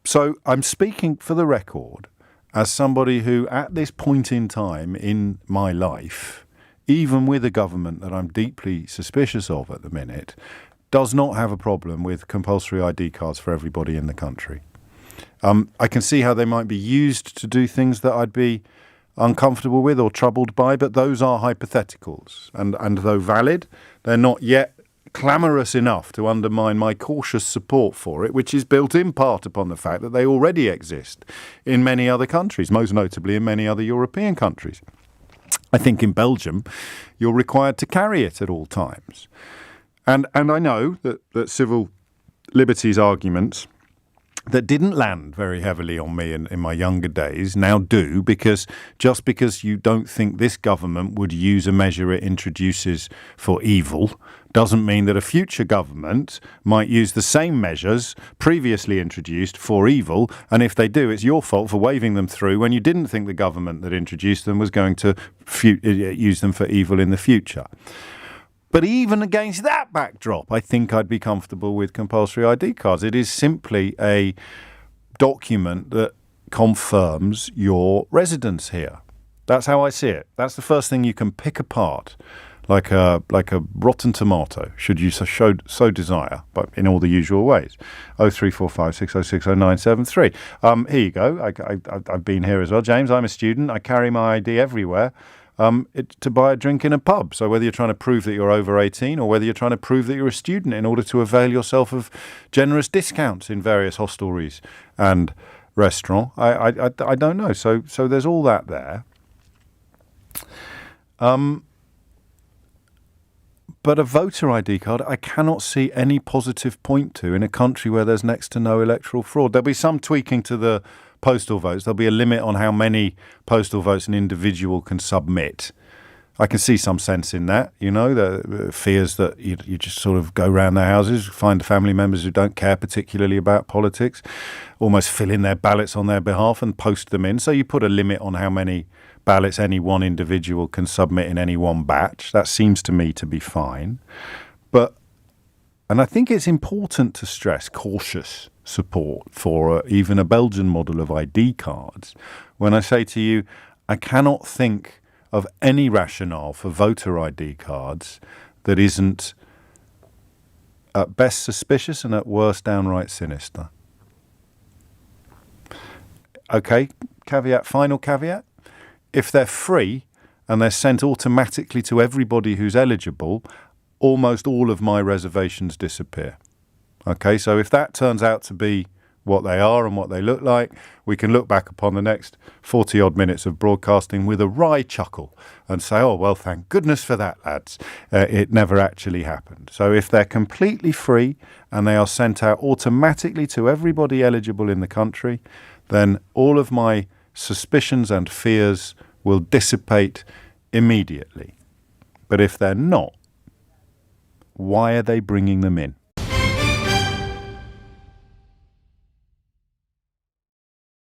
So I'm speaking for the record as somebody who, at this point in time in my life, even with a government that I'm deeply suspicious of at the minute, does not have a problem with compulsory ID cards for everybody in the country. I can see how they might be used to do things that I'd be uncomfortable with or troubled by, but those are hypotheticals. And though valid, they're not yet clamorous enough to undermine my cautious support for it, which is built in part upon the fact that they already exist in many other countries, most notably in many other European countries. I think in Belgium, you're required to carry it at all times. And I know that civil liberties arguments that didn't land very heavily on me in my younger days now do, because just because you don't think this government would use a measure it introduces for evil doesn't mean that a future government might use the same measures previously introduced for evil. And if they do, it's your fault for waving them through when you didn't think the government that introduced them was going to use them for evil in the future. But even against that backdrop, I think I'd be comfortable with compulsory ID cards. It is simply a document that confirms your residence here. That's how I see it. That's the first thing you can pick apart, like a rotten tomato, should you so desire, but in all the usual ways. 0345 606 0973. Here you go. I've been here as well. James, I'm a student. I carry my ID everywhere. To buy a drink in a pub. So whether you're trying to prove that you're over 18 or whether you're trying to prove that you're a student in order to avail yourself of generous discounts in various hostelries and restaurants, I don't know. So there's all that there. But a voter ID card, I cannot see any positive point to in a country where there's next to no electoral fraud. There'll be some tweaking to the postal votes. There'll be a limit on how many postal votes an individual can submit. I can see some sense in that, the fears that you just sort of go around their houses, find family members who don't care particularly about politics, almost fill in their ballots on their behalf and post them in. So you put a limit on how many ballots any one individual can submit in any one batch. That seems to me to be fine. And I think it's important to stress cautious support for even a Belgian model of ID cards. When I say to you, I cannot think of any rationale for voter ID cards that isn't at best suspicious and at worst downright sinister. Okay, final caveat. If they're free and they're sent automatically to everybody who's eligible, almost all of my reservations disappear. Okay, so if that turns out to be what they are and what they look like, we can look back upon the next 40-odd minutes of broadcasting with a wry chuckle and say, oh, well, thank goodness for that, lads. It never actually happened. So if they're completely free and they are sent out automatically to everybody eligible in the country, then all of my suspicions and fears will dissipate immediately. But if they're not, why are they bringing them in?